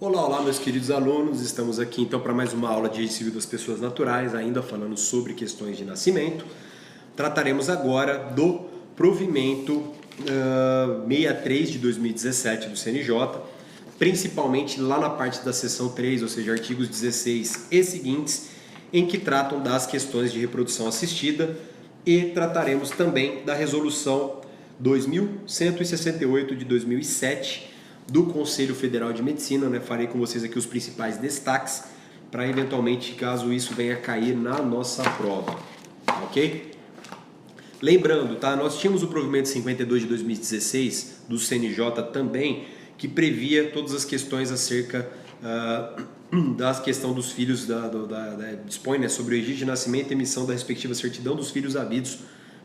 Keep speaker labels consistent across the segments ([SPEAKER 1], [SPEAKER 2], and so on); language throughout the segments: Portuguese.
[SPEAKER 1] Olá, olá meus queridos alunos, estamos aqui então para mais uma aula de Direito Civil das Pessoas Naturais, ainda falando sobre questões de nascimento. Trataremos agora do provimento 63 de 2017 do CNJ, principalmente lá na parte da seção 3, ou seja, artigos 16 e seguintes, em que tratam das questões de reprodução assistida, e trataremos também da resolução 2168 de 2007, do Conselho Federal de Medicina, né? Farei com vocês aqui os principais destaques para eventualmente, caso isso venha a cair na nossa prova, ok? Lembrando, tá? Nós tínhamos o provimento 52 de 2016 do CNJ também, que previa todas as questões acerca da questão dos filhos, dispõe, né, sobre o registro de nascimento e emissão da respectiva certidão dos filhos havidos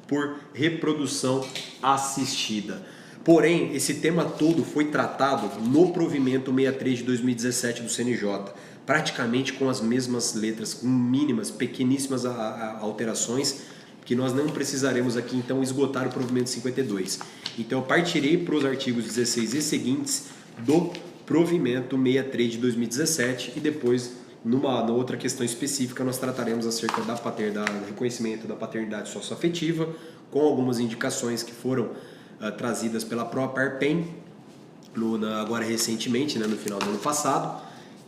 [SPEAKER 1] por reprodução assistida. Porém, esse tema todo foi tratado no provimento 63 de 2017 do CNJ, praticamente com as mesmas letras, com mínimas, pequeníssimas alterações, que nós não precisaremos aqui então esgotar o provimento 52. Então eu partirei para os artigos 16 e seguintes do provimento 63 de 2017 e depois, na outra questão específica, nós trataremos acerca do reconhecimento da paternidade socioafetiva, com algumas indicações que foram trazidas pela própria ARPEN, agora recentemente, né, no final do ano passado,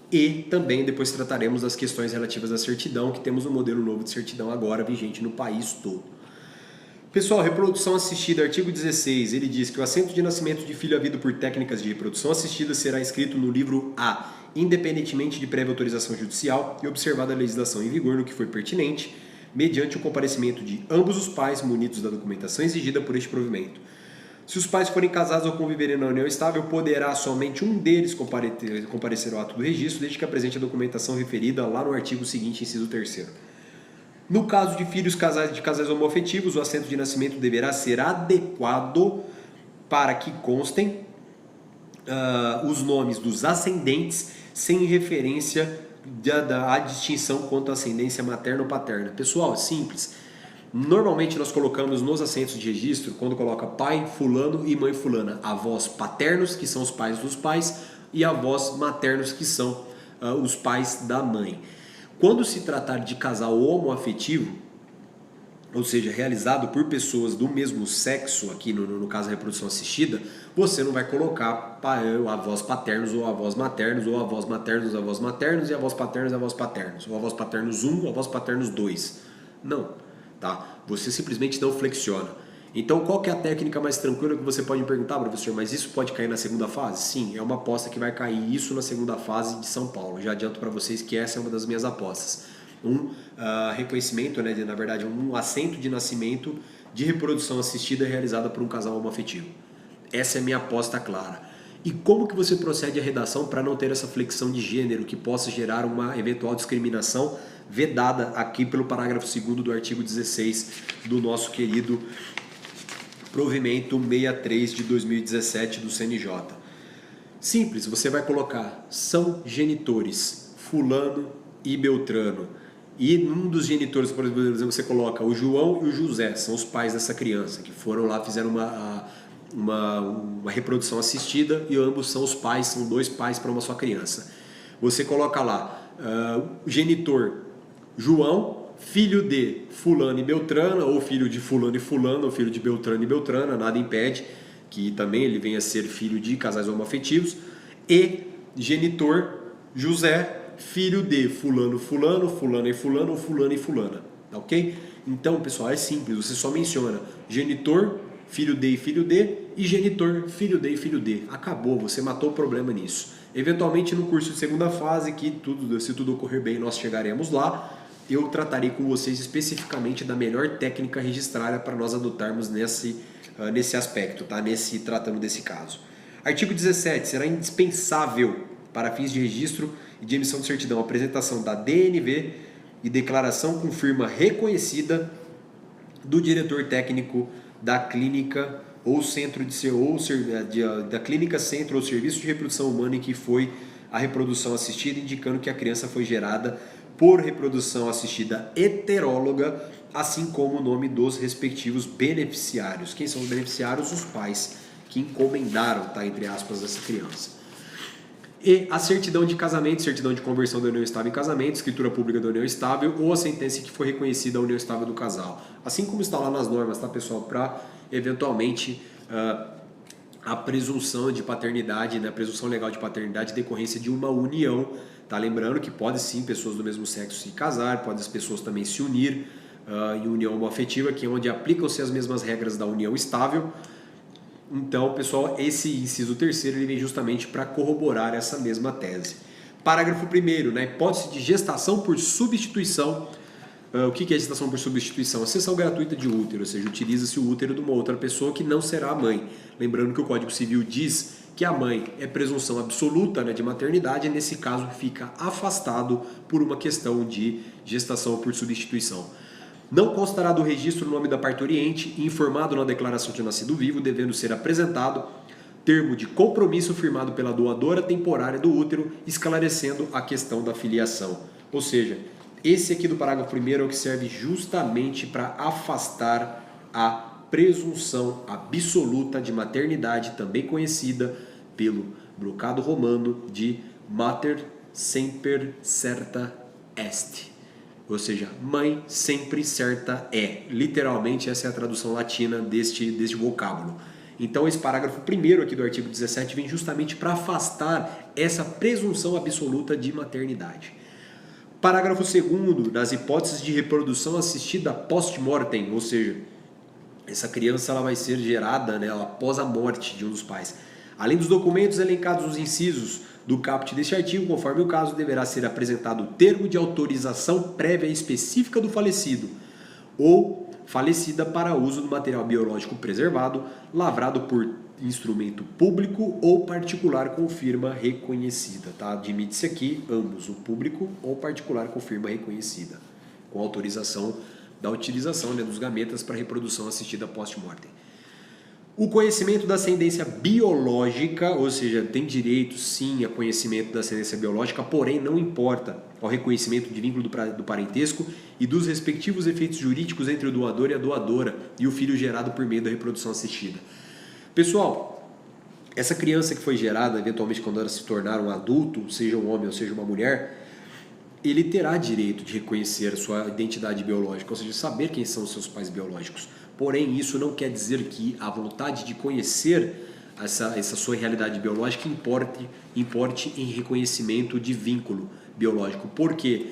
[SPEAKER 1] e também depois trataremos das questões relativas à certidão, que temos um modelo novo de certidão agora vigente no país todo. Pessoal, reprodução assistida, artigo 16, ele diz que o assento de nascimento de filho havido por técnicas de reprodução assistida será inscrito no livro A, independentemente de prévia autorização judicial e observada a legislação em vigor no que for pertinente, mediante o comparecimento de ambos os pais munidos da documentação exigida por este provimento. Se os pais forem casados ou conviverem na união estável, poderá somente um deles comparecer ao ato do registro, desde que apresente a documentação referida lá no artigo seguinte, inciso 3º. No caso de filhos de casais homoafetivos, o assento de nascimento deverá ser adequado para que constem os nomes dos ascendentes sem referência à distinção quanto à ascendência materna ou paterna. Pessoal, é simples. Normalmente nós colocamos nos assentos de registro, quando coloca pai fulano e mãe fulana, avós paternos, que são os pais dos pais, e avós maternos, que são os pais da mãe. Quando se tratar de casal homoafetivo, ou seja, realizado por pessoas do mesmo sexo, aqui no caso a reprodução assistida, você não vai colocar avós paternos ou avós maternos, ou avós maternos, avós maternos, e avós paternos, avós paternos, ou avós paternos 1, avós paternos 2. Não. Tá? Você simplesmente não flexiona. Então, qual que é a técnica mais tranquila que você pode me perguntar, professor? Mas isso pode cair na segunda fase? Sim, é uma aposta que vai cair isso na segunda fase de São Paulo. Já adianto para vocês que essa é uma das minhas apostas. Reconhecimento, né, na verdade, um assento de nascimento de reprodução assistida realizada por um casal homoafetivo. Essa é a minha aposta clara. E como que você procede à redação para não ter essa flexão de gênero que possa gerar uma eventual discriminação vedada aqui pelo parágrafo 2º do artigo 16 do nosso querido provimento 63 de 2017 do CNJ? Simples, você vai colocar são genitores fulano e beltrano. E um dos genitores, por exemplo, você coloca o João e o José, são os pais dessa criança, que foram lá, fizeram uma reprodução assistida e ambos são os pais, são dois pais para uma só criança. Você coloca lá genitor João, filho de fulano e beltrana, ou filho de fulano e fulano, ou filho de beltrano e beltrana, nada impede que também ele venha a ser filho de casais homoafetivos, e genitor José, filho de fulano, fulano, fulano e fulano, ou fulano e fulana, ok? Então, pessoal, é simples, você só menciona genitor, filho de e filho de, e genitor, filho de e filho de. Acabou, você matou o problema nisso. Eventualmente, no curso de segunda fase, que se tudo ocorrer bem, nós chegaremos lá, eu tratarei com vocês especificamente da melhor técnica registrária para nós adotarmos nesse aspecto, tá? Tratando desse caso. Artigo 17. Será indispensável para fins de registro e de emissão de certidão a apresentação da DNV e declaração com firma reconhecida do diretor técnico da clínica ou centro da clínica, centro ou serviço de reprodução humana em que foi a reprodução assistida, indicando que a criança foi gerada por reprodução assistida heteróloga, assim como o nome dos respectivos beneficiários. Quem são os beneficiários? Os pais que encomendaram, tá, entre aspas, essa criança. E a certidão de casamento, certidão de conversão da união estável em casamento, escritura pública da união estável ou a sentença que foi reconhecida a união estável do casal. Assim como está lá nas normas, tá, pessoal? Para, eventualmente, a presunção de paternidade, né? A presunção legal de paternidade decorrência de uma união. Tá? Lembrando que pode sim pessoas do mesmo sexo se casar, pode as pessoas também se unir em união homoafetiva, que é onde aplicam-se as mesmas regras da união estável. Então, pessoal, esse inciso terceiro ele vem justamente para corroborar essa mesma tese. Parágrafo 1º, na hipótese de gestação por substituição, o que é gestação por substituição? A cessão gratuita de útero, ou seja, utiliza-se o útero de uma outra pessoa que não será a mãe. Lembrando que o Código Civil diz que a mãe é presunção absoluta, né, de maternidade, e nesse caso fica afastado por uma questão de gestação por substituição. Não constará do registro o nome da parturiente, informado na declaração de nascido vivo, devendo ser apresentado termo de compromisso firmado pela doadora temporária do útero, esclarecendo a questão da filiação. Ou seja, esse aqui do parágrafo 1º é o que serve justamente para afastar a presunção absoluta de maternidade, também conhecida pelo brocado romano de mater semper certa est. Ou seja, mãe sempre certa é. Literalmente, essa é a tradução latina deste vocábulo. Então, esse parágrafo 1º aqui do artigo 17 vem justamente para afastar essa presunção absoluta de maternidade. Parágrafo 2º, nas hipóteses de reprodução assistida post-mortem, ou seja, essa criança ela vai ser gerada, né, após a morte de um dos pais. Além dos documentos elencados nos incisos do caput deste artigo, conforme o caso, deverá ser apresentado o termo de autorização prévia específica do falecido ou falecida para uso do material biológico preservado, lavrado por instrumento público ou particular com firma reconhecida. Tá? Admite-se aqui ambos, o público ou particular com firma reconhecida, com autorização da utilização, né, dos gametas para reprodução assistida post-mortem. O conhecimento da ascendência biológica, ou seja, tem direito sim a conhecimento da ascendência biológica, porém não importa ao reconhecimento de vínculo do parentesco e dos respectivos efeitos jurídicos entre o doador e a doadora e o filho gerado por meio da reprodução assistida. Pessoal, essa criança que foi gerada, eventualmente quando ela se tornar um adulto, seja um homem ou seja uma mulher, ele terá direito de reconhecer a sua identidade biológica, ou seja, saber quem são os seus pais biológicos. Porém, isso não quer dizer que a vontade de conhecer essa sua realidade biológica importe em reconhecimento de vínculo biológico. Por quê?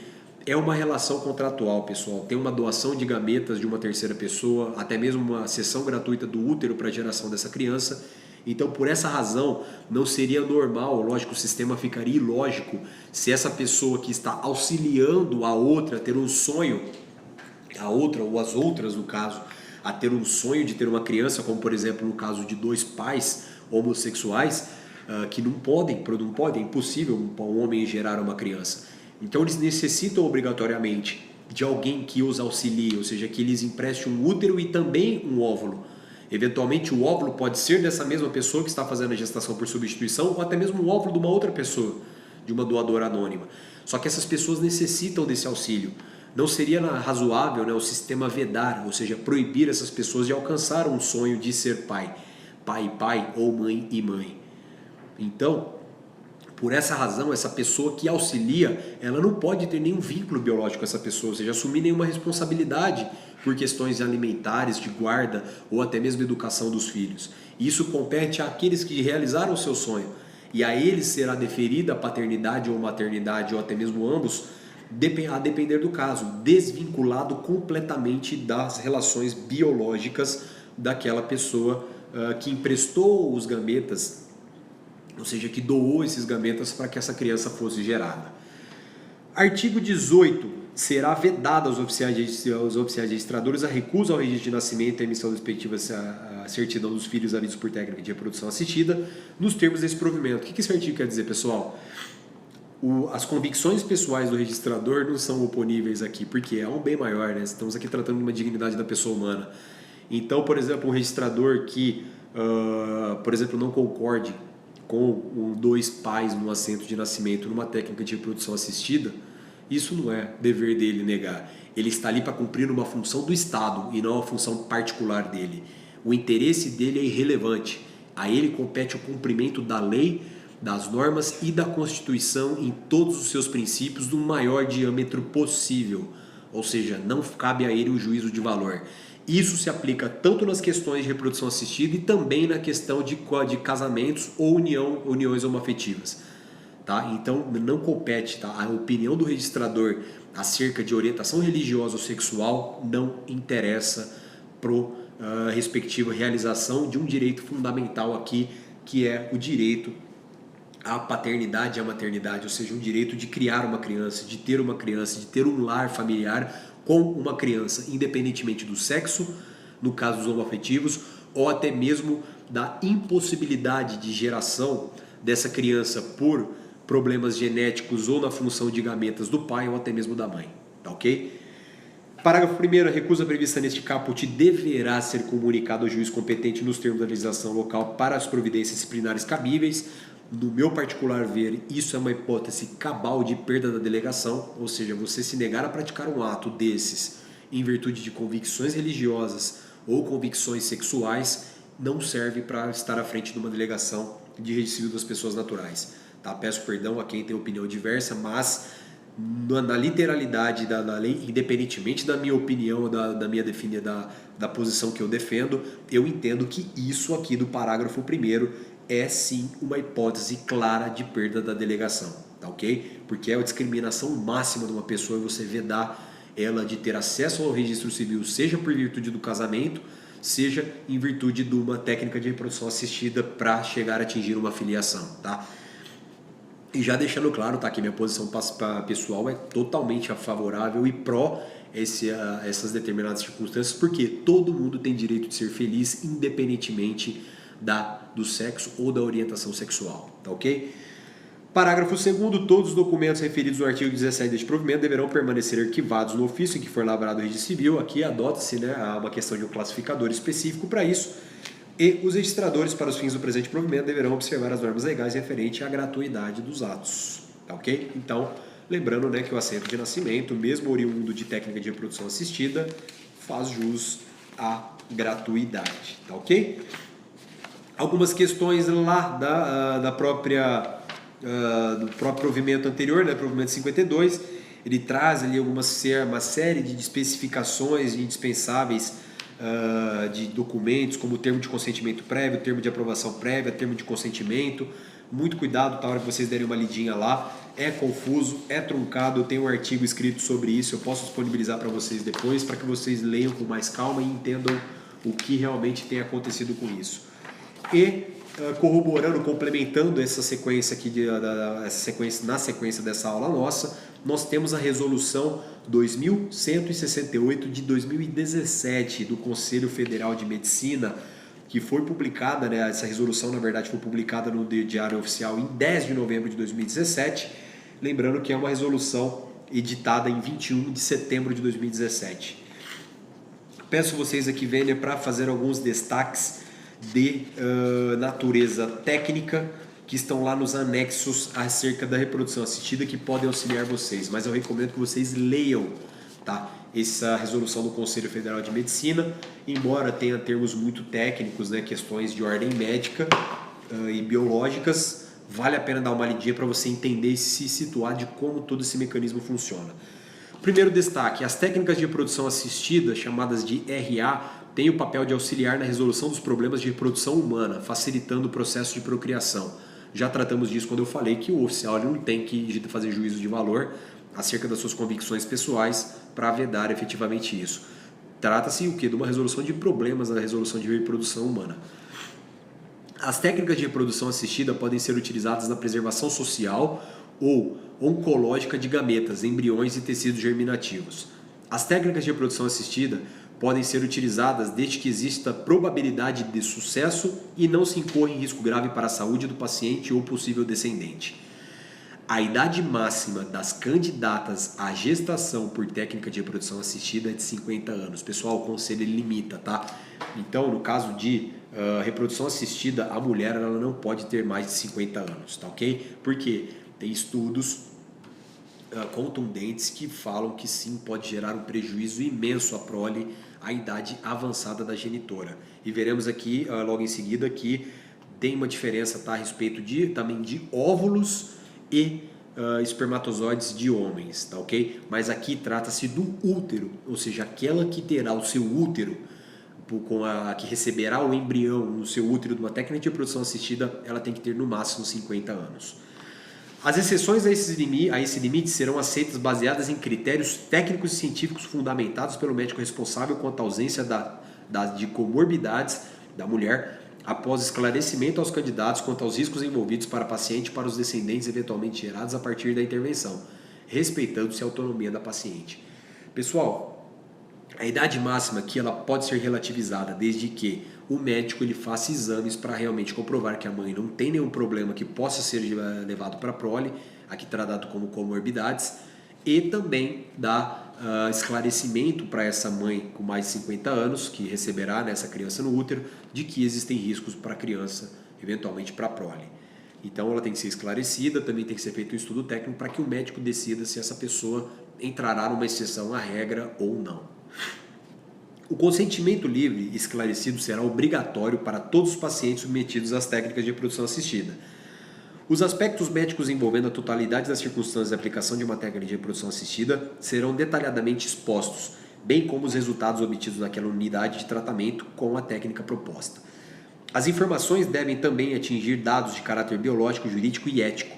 [SPEAKER 1] É uma relação contratual, pessoal. Tem uma doação de gametas de uma terceira pessoa, até mesmo uma cessão gratuita do útero para a geração dessa criança. Então, por essa razão, não seria normal, lógico, o sistema ficaria ilógico se essa pessoa que está auxiliando a outra a ter um sonho, a outra ou as outras, no caso, a ter um sonho de ter uma criança, como por exemplo no caso de dois pais homossexuais, que não podem, é impossível um homem gerar uma criança. Então eles necessitam obrigatoriamente de alguém que os auxilie, ou seja, que lhes empreste um útero e também um óvulo. Eventualmente o óvulo pode ser dessa mesma pessoa que está fazendo a gestação por substituição ou até mesmo um óvulo de uma outra pessoa, de uma doadora anônima. Só que essas pessoas necessitam desse auxílio. Não seria razoável, né, o sistema vedar, ou seja, proibir essas pessoas de alcançar um sonho de ser pai e pai ou mãe e mãe. Então, por essa razão, essa pessoa que auxilia, ela não pode ter nenhum vínculo biológico com essa pessoa, ou seja, assumir nenhuma responsabilidade por questões alimentares, de guarda ou até mesmo educação dos filhos. Isso compete àqueles que realizaram o seu sonho, e a eles será deferida a paternidade ou maternidade, ou até mesmo ambos, a depender do caso, desvinculado completamente das relações biológicas daquela pessoa que emprestou os gametas, ou seja, que doou esses gametas para que essa criança fosse gerada. Artigo 18. Será vedado aos oficiais registradores a recusa ao registro de nascimento e a emissão da respectiva certidão dos filhos havidos por técnica de reprodução assistida nos termos desse provimento. O que esse artigo quer dizer, pessoal? As convicções pessoais do registrador não são oponíveis aqui, porque é um bem maior, né? Estamos aqui tratando de uma dignidade da pessoa humana. Então, por exemplo, um registrador que, por exemplo, não concorde com dois pais no assento de nascimento numa técnica de reprodução assistida, isso não é dever dele negar. Ele está ali para cumprir uma função do Estado e não uma função particular dele. O interesse dele é irrelevante. A ele compete o cumprimento da lei das normas e da Constituição em todos os seus princípios do maior diâmetro possível, ou seja, não cabe a ele o juízo de valor. Isso se aplica tanto nas questões de reprodução assistida e também na questão de casamentos ou uniões homoafetivas. Tá? Então não compete, tá? A opinião do registrador acerca de orientação religiosa ou sexual não interessa para respectiva realização de um direito fundamental aqui, que é o direito à paternidade e à maternidade, ou seja, o direito de criar uma criança, de ter um lar familiar com uma criança, independentemente do sexo, no caso dos homoafetivos, ou até mesmo da impossibilidade de geração dessa criança por problemas genéticos ou na função de gametas do pai ou até mesmo da mãe, tá ok? Parágrafo 1º, a recusa prevista neste caput deverá ser comunicada ao juiz competente nos termos da legislação local para as providências disciplinares cabíveis. No meu particular ver, isso é uma hipótese cabal de perda da delegação, ou seja, você se negar a praticar um ato desses em virtude de convicções religiosas ou convicções sexuais não serve para estar à frente de uma delegação de registro civil das pessoas naturais. Tá? Peço perdão a quem tem opinião diversa, mas na literalidade da lei, independentemente da minha opinião, da posição que eu defendo, eu entendo que isso aqui do parágrafo 1º é sim uma hipótese clara de perda da delegação, tá ok? Porque é a discriminação máxima de uma pessoa você vedar ela de ter acesso ao registro civil, seja por virtude do casamento, seja em virtude de uma técnica de reprodução assistida para chegar a atingir uma filiação, tá? E já deixando claro, tá, que minha posição pessoal é totalmente favorável e pró essas determinadas circunstâncias, porque todo mundo tem direito de ser feliz, independentemente do sexo ou da orientação sexual, tá ok? Parágrafo 2º, todos os documentos referidos no artigo 17 deste provimento deverão permanecer arquivados no ofício em que for lavrado o registro civil. Aqui adota-se, né, uma questão de um classificador específico para isso, e os registradores, para os fins do presente provimento, deverão observar as normas legais referentes à gratuidade dos atos, tá ok? Então, lembrando, né, que o assento de nascimento, mesmo oriundo de técnica de reprodução assistida, faz jus à gratuidade, tá ok? Algumas questões lá do próprio provimento anterior, né, provimento 52, ele traz ali uma série de especificações indispensáveis de documentos, como o termo de consentimento prévio, termo de aprovação prévia, termo de consentimento. Muito cuidado, tá? A hora que vocês derem uma lidinha lá, é confuso, é truncado, eu tenho um artigo escrito sobre isso, eu posso disponibilizar para vocês depois, para que vocês leiam com mais calma e entendam o que realmente tem acontecido com isso. E corroborando, complementando essa sequência aqui, na sequência dessa aula nossa, nós temos a resolução 2168 de 2017 do Conselho Federal de Medicina, que foi publicada, né, essa resolução na verdade foi publicada no Diário Oficial em 10 de novembro de 2017, lembrando que é uma resolução editada em 21 de setembro de 2017. Peço vocês aqui, Vênia, para fazer alguns destaques de natureza técnica que estão lá nos anexos acerca da reprodução assistida, que podem auxiliar vocês, mas eu recomendo que vocês leiam, tá, essa resolução do Conselho Federal de Medicina, embora tenha termos muito técnicos, né, questões de ordem médica e biológicas, vale a pena dar uma lidinha para você entender e se situar de como todo esse mecanismo funciona. Primeiro destaque, as técnicas de reprodução assistida, chamadas de RA, têm o papel de auxiliar na resolução dos problemas de reprodução humana, facilitando o processo de procriação. Já tratamos disso quando eu falei que o oficial não tem que fazer juízo de valor acerca das suas convicções pessoais para vedar efetivamente isso. Trata-se o quê? De uma resolução de problemas na resolução de reprodução humana. As técnicas de reprodução assistida podem ser utilizadas na preservação social ou oncológica de gametas, embriões e tecidos germinativos. As técnicas de reprodução assistida podem ser utilizadas desde que exista probabilidade de sucesso e não se incorra em risco grave para a saúde do paciente ou possível descendente. A idade máxima das candidatas à gestação por técnica de reprodução assistida é de 50 anos. Pessoal, o conselho limita, tá? Então, no caso de reprodução assistida, a mulher ela não pode ter mais de 50 anos, tá ok? Porque tem estudos contundentes que falam que sim, pode gerar um prejuízo imenso à prole, à idade avançada da genitora. E veremos aqui, logo em seguida, que tem uma diferença, tá, a respeito também de óvulos e espermatozoides de homens, tá ok? Mas aqui trata-se do útero, ou seja, aquela que terá o seu útero, que receberá o embrião no seu útero de uma técnica de reprodução assistida, ela tem que ter no máximo 50 anos. As exceções a esse limite serão aceitas baseadas em critérios técnicos e científicos fundamentados pelo médico responsável quanto à ausência de comorbidades da mulher, após esclarecimento aos candidatos quanto aos riscos envolvidos para a paciente e para os descendentes eventualmente gerados a partir da intervenção, respeitando-se a autonomia da paciente. Pessoal, a idade máxima aqui ela pode ser relativizada desde que o médico ele faça exames para realmente comprovar que a mãe não tem nenhum problema que possa ser levado para a prole, aqui tratado como comorbidades, e também dá esclarecimento para essa mãe com mais de 50 anos, que receberá essa criança no útero, de que existem riscos para a criança, eventualmente para a prole. Então ela tem que ser esclarecida, também tem que ser feito um estudo técnico para que o médico decida se essa pessoa entrará numa exceção à regra ou não. O consentimento livre e esclarecido será obrigatório para todos os pacientes submetidos às técnicas de reprodução assistida. Os aspectos médicos envolvendo a totalidade das circunstâncias de aplicação de uma técnica de reprodução assistida serão detalhadamente expostos, bem como os resultados obtidos naquela unidade de tratamento com a técnica proposta. As informações devem também atingir dados de caráter biológico, jurídico e ético.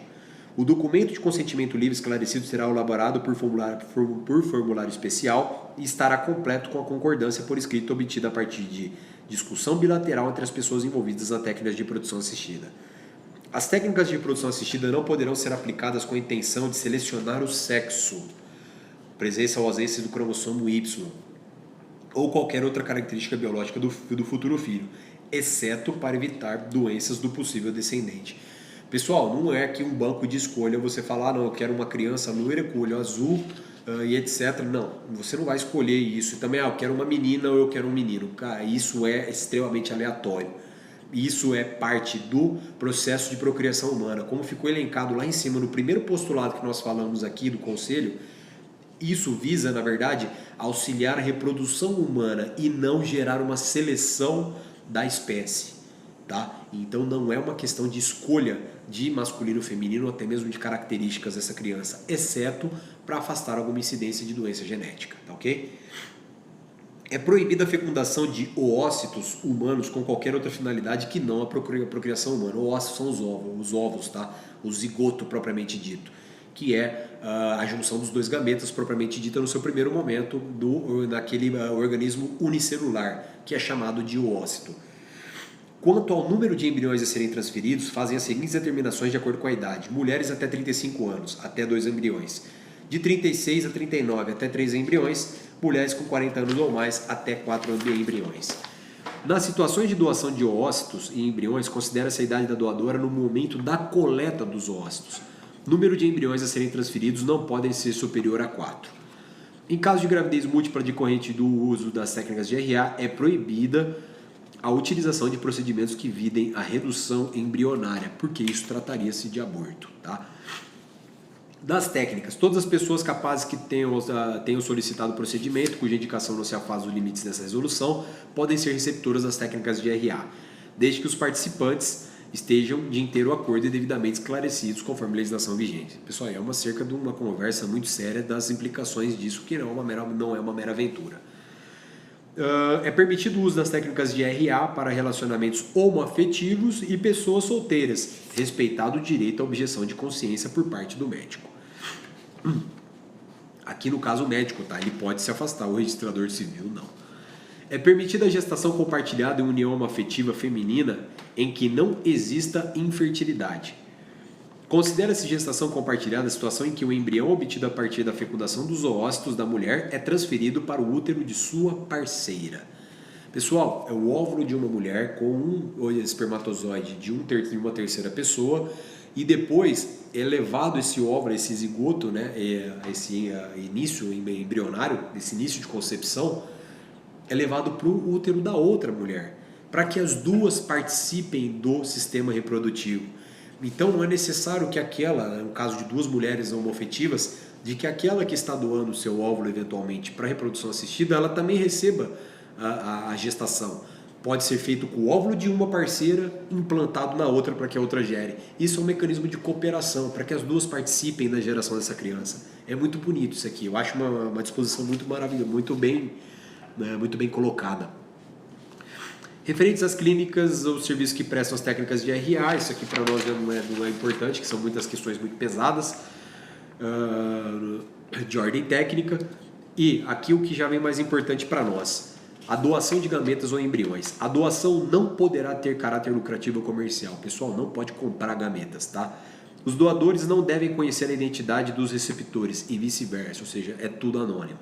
[SPEAKER 1] O documento de consentimento livre esclarecido será elaborado por formulário especial e estará completo com a concordância por escrito obtida a partir de discussão bilateral entre as pessoas envolvidas na técnica de reprodução assistida. As técnicas de reprodução assistida não poderão ser aplicadas com a intenção de selecionar o sexo, presença ou ausência do cromossomo Y, ou qualquer outra característica biológica do futuro filho, exceto para evitar doenças do possível descendente. Pessoal, não é que um banco de escolha você falar, não, eu quero uma criança loira com olho azul e etc. Não, você não vai escolher isso. E também, eu quero uma menina ou eu quero um menino. Cara, isso é extremamente aleatório. Isso é parte do processo de procriação humana. Como ficou elencado lá em cima no primeiro postulado que nós falamos aqui do Conselho, isso visa, na verdade, auxiliar a reprodução humana e não gerar uma seleção da espécie. Tá? Então não é uma questão de escolha de masculino ou feminino, ou até mesmo de características dessa criança, exceto para afastar alguma incidência de doença genética, tá ok? É proibida a fecundação de oócitos humanos com qualquer outra finalidade que não a procriação humana. Oócitos são os ovos, tá? O zigoto propriamente dito, que é a junção dos dois gametas propriamente dita no seu primeiro momento naquele organismo unicelular, que é chamado de oócito. Quanto ao número de embriões a serem transferidos, fazem as seguintes determinações de acordo com a idade. Mulheres até 35 anos, até 2 embriões. De 36 a 39, até 3 embriões. Mulheres com 40 anos ou mais, até 4 embriões. Nas situações de doação de oócitos e embriões, considera-se a idade da doadora no momento da coleta dos oócitos. Número de embriões a serem transferidos não podem ser superior a 4. Em caso de gravidez múltipla decorrente do uso das técnicas de RA, é proibida a utilização de procedimentos que visem a redução embrionária, porque isso trataria-se de aborto. Tá? Das técnicas, todas as pessoas capazes que tenham solicitado o procedimento, cuja indicação não se afasta dos limites dessa resolução, podem ser receptoras das técnicas de RA, desde que os participantes estejam de inteiro acordo e devidamente esclarecidos conforme a legislação vigente. Pessoal, é cerca de uma conversa muito séria das implicações disso, que não é uma mera aventura. É permitido o uso das técnicas de RA para relacionamentos homoafetivos e pessoas solteiras, respeitado o direito à objeção de consciência por parte do médico. Aqui no caso o médico, tá? Ele pode se afastar, o registrador civil não. É permitida a gestação compartilhada em união homoafetiva feminina em que não exista infertilidade. Considera-se gestação compartilhada a situação em que o embrião obtido a partir da fecundação dos oócitos da mulher é transferido para o útero de sua parceira. Pessoal, é o óvulo de uma mulher com um espermatozoide de uma terceira pessoa e depois é levado esse óvulo, esse zigoto, né, esse início embrionário, esse início de concepção, é levado para o útero da outra mulher, para que as duas participem do sistema reprodutivo. Então não é necessário que no caso de duas mulheres homoafetivas, de que aquela que está doando o seu óvulo eventualmente para reprodução assistida, ela também receba a gestação. pode ser feito com o óvulo de uma parceira implantado na outra para que a outra gere. Isso é um mecanismo de cooperação, para que as duas participem da geração dessa criança. É muito bonito isso aqui, eu acho uma disposição muito maravilhosa, muito bem colocada. Referentes às clínicas ou serviços que prestam as técnicas de RA, isso aqui para nós não é importante, que são muitas questões muito pesadas de ordem técnica. E aqui o que já vem mais importante para nós, a doação de gametas ou embriões. A doação não poderá ter caráter lucrativo ou comercial. Pessoal, não pode comprar gametas, tá? Os doadores não devem conhecer a identidade dos receptores e vice-versa, ou seja, é tudo anônimo.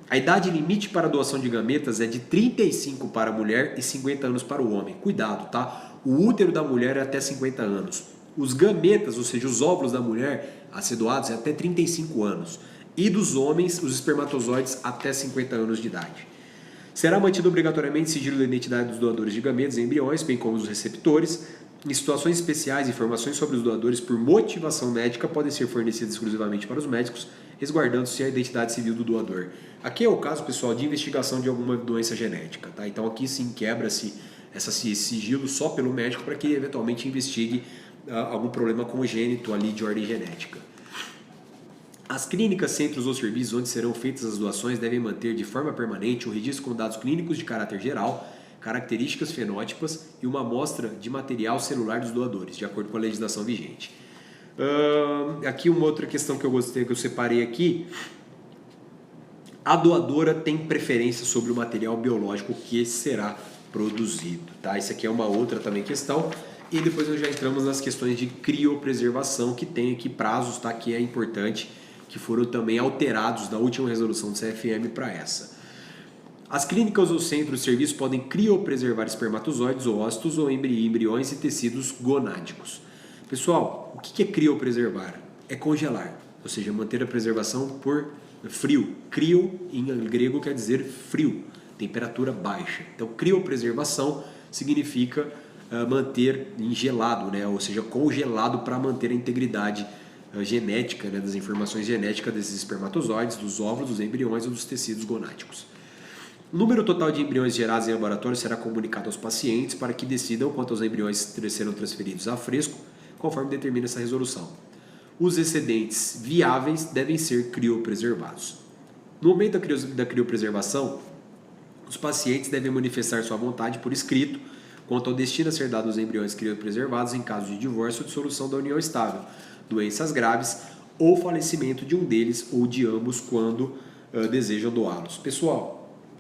[SPEAKER 1] A idade limite para a doação de gametas é de 35 para a mulher e 50 anos para o homem. Cuidado, tá? O útero da mulher é até 50 anos. Os gametas, ou seja, os óvulos da mulher a ser doados, é até 35 anos. E dos homens, os espermatozoides, até 50 anos de idade. Será mantido obrigatoriamente sigilo da identidade dos doadores de gametas e embriões, bem como dos receptores. Em situações especiais, informações sobre os doadores por motivação médica podem ser fornecidas exclusivamente para os médicos, resguardando-se a identidade civil do doador. Aqui é o caso, pessoal, de investigação de alguma doença genética, tá? Então aqui sim quebra-se esse sigilo só pelo médico para que eventualmente investigue algum problema congênito ali de ordem genética. As clínicas, centros ou serviços onde serão feitas as doações devem manter de forma permanente um registro com dados clínicos de caráter geral, características fenótipas e uma amostra de material celular dos doadores, de acordo com a legislação vigente. Aqui uma outra questão que eu separei aqui. A doadora tem preferência sobre o material biológico que será produzido, tá? Isso aqui é uma outra também questão. E depois nós já entramos nas questões de criopreservação, que tem aqui prazos, tá? Que é importante, que foram também alterados da última resolução do CFM para essa. As clínicas ou centros de serviço podem criopreservar espermatozoides, ócitos ou embriões e tecidos gonádicos. Pessoal, o que é criopreservar? É congelar, ou seja, manter a preservação por frio. Crio, em grego, quer dizer frio, temperatura baixa. Então, criopreservação significa manter em gelado, né? Ou seja, congelado para manter a integridade genética, né? Das informações genéticas desses espermatozoides, dos óvulos, dos embriões ou dos tecidos gonádicos. O número total de embriões gerados em laboratório será comunicado aos pacientes para que decidam quantos embriões serão transferidos a fresco, conforme determina essa resolução. Os excedentes viáveis devem ser criopreservados. No momento da criopreservação, os pacientes devem manifestar sua vontade por escrito quanto ao destino a ser dado aos embriões criopreservados em caso de divórcio ou dissolução da união estável, doenças graves ou falecimento de um deles ou de ambos quando desejam doá-los. Pessoal,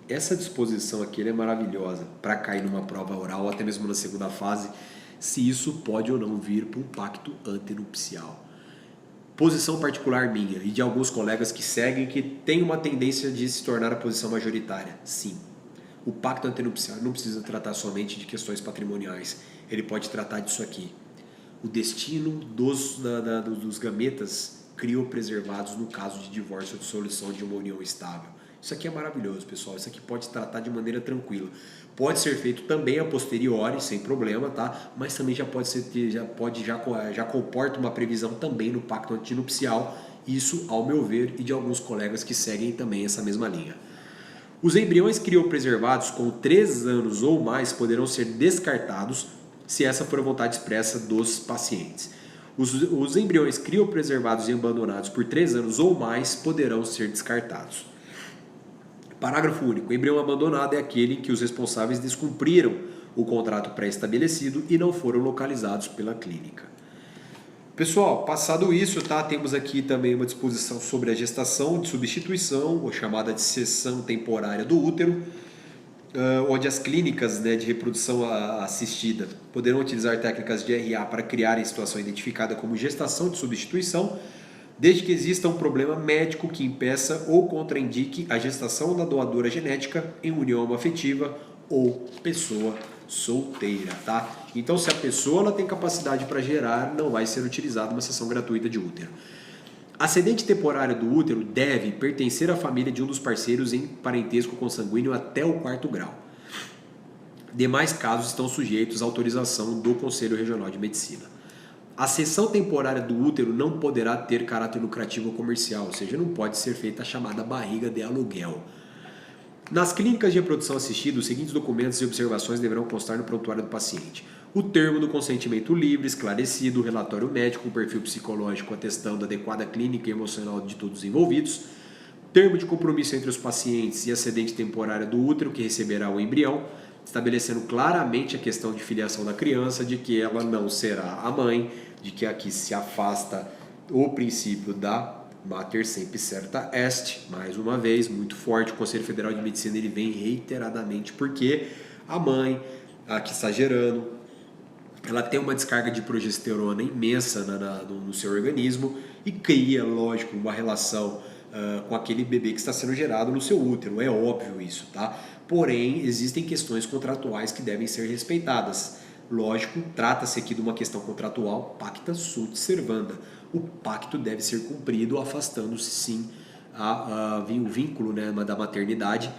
[SPEAKER 1] essa disposição aqui é maravilhosa para cair numa prova oral ou até mesmo na segunda fase, se isso pode ou não vir para um pacto antenupcial. Posição particular minha e de alguns colegas que seguem, que tem uma tendência de se tornar a posição majoritária. Sim, o pacto antenupcial não precisa tratar somente de questões patrimoniais, ele pode tratar disso aqui. O destino dos gametas criopreservados no caso de divórcio ou dissolução de uma união estável. Isso aqui é maravilhoso, pessoal. Isso aqui pode tratar de maneira tranquila. Pode ser feito também a posteriori, sem problema, tá? Mas também já comporta uma previsão também no pacto antinupcial. Isso, ao meu ver, e de alguns colegas que seguem também essa mesma linha. Os embriões criopreservados com 3 anos ou mais poderão ser descartados se essa for a vontade expressa dos pacientes. Os embriões criopreservados e abandonados por 3 anos ou mais poderão ser descartados. Parágrafo único. O embrião abandonado é aquele em que os responsáveis descumpriram o contrato pré-estabelecido e não foram localizados pela clínica. Pessoal, passado isso, tá? Temos aqui também uma disposição sobre a gestação de substituição, ou chamada de cessão temporária do útero, onde as clínicas, né, de reprodução assistida poderão utilizar técnicas de RA para criar a situação identificada como gestação de substituição, desde que exista um problema médico que impeça ou contraindique a gestação da doadora genética em união afetiva ou pessoa solteira, tá? Então, se a pessoa ela tem capacidade para gerar, não vai ser utilizada uma sessão gratuita de útero. A cedente temporária do útero deve pertencer à família de um dos parceiros em parentesco consanguíneo até o 4º grau. Demais casos estão sujeitos à autorização do Conselho Regional de Medicina. A cessão temporária do útero não poderá ter caráter lucrativo ou comercial, ou seja, não pode ser feita a chamada barriga de aluguel. Nas clínicas de reprodução assistida, os seguintes documentos e observações deverão constar no prontuário do paciente: o termo do consentimento livre, esclarecido, o relatório médico, o perfil psicológico atestando a adequada clínica e emocional de todos os envolvidos, termo de compromisso entre os pacientes e a cedente temporária do útero que receberá o embrião, estabelecendo claramente a questão de filiação da criança, de que ela não será a mãe, de que aqui se afasta o princípio da Mater sempre certa est, mais uma vez, muito forte. O Conselho Federal de Medicina ele vem reiteradamente porque a mãe, a que está gerando, ela tem uma descarga de progesterona imensa no seu organismo e cria, lógico, uma relação com aquele bebê que está sendo gerado no seu útero. É óbvio isso, tá? Porém, existem questões contratuais que devem ser respeitadas. Lógico, trata-se aqui de uma questão contratual pacta sunt servanda. O pacto deve ser cumprido, afastando-se sim o vínculo, né, da maternidade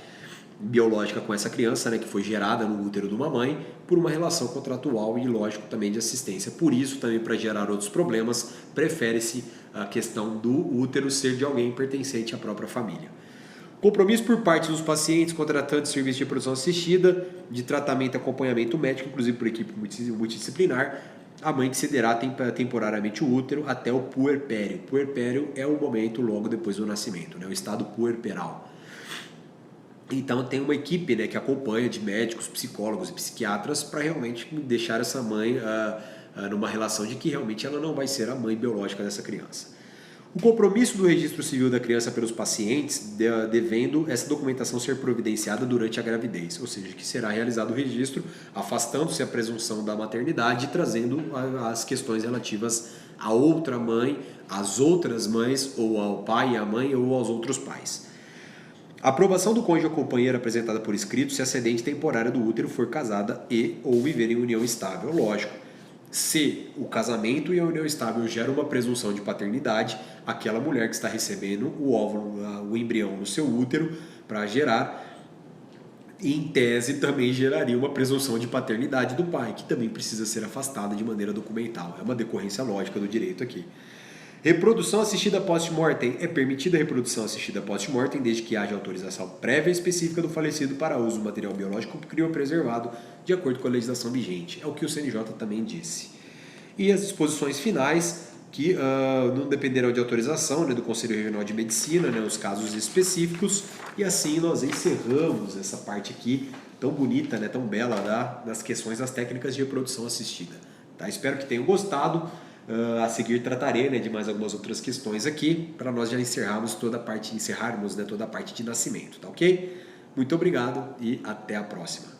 [SPEAKER 1] biológica com essa criança, né, que foi gerada no útero de uma mãe, por uma relação contratual e, lógico, também de assistência. Por isso, também para gerar outros problemas, prefere-se a questão do útero ser de alguém pertencente à própria família. Compromisso por parte dos pacientes, contratantes de serviço de reprodução assistida, de tratamento e acompanhamento médico, inclusive por equipe multidisciplinar, a mãe que cederá temporariamente o útero até o puerpério. Puerpério é o momento logo depois do nascimento, né, o estado puerperal. Então tem uma equipe, né, que acompanha de médicos, psicólogos e psiquiatras para realmente deixar essa mãe numa relação de que realmente ela não vai ser a mãe biológica dessa criança. O compromisso do registro civil da criança pelos pacientes, devendo essa documentação ser providenciada durante a gravidez, ou seja, que será realizado o registro, afastando-se a presunção da maternidade e trazendo as questões relativas à outra mãe, às outras mães, ou ao pai e à mãe, ou aos outros pais. A aprovação do cônjuge ou companheiro apresentada por escrito se a cedente temporária do útero for casada e ou viver em união estável, lógico. Se o casamento e a união estável geram uma presunção de paternidade, aquela mulher que está recebendo o óvulo, o embrião no seu útero para gerar, em tese também geraria uma presunção de paternidade do pai, que também precisa ser afastada de maneira documental. É uma decorrência lógica do direito aqui. Reprodução assistida post-mortem. É permitida a reprodução assistida post-mortem desde que haja autorização prévia específica do falecido para uso do material biológico criopreservado de acordo com a legislação vigente. É o que o CNJ também disse. E as disposições finais, que não dependerão de autorização, né, do Conselho Regional de Medicina, né, os casos específicos. E assim nós encerramos essa parte aqui tão bonita, né, tão bela das questões das técnicas de reprodução assistida. Tá? Espero que tenham gostado. A seguir tratarei, né, de mais algumas outras questões aqui, para nós já encerrarmos toda a parte de nascimento, tá ok? Muito obrigado e até a próxima.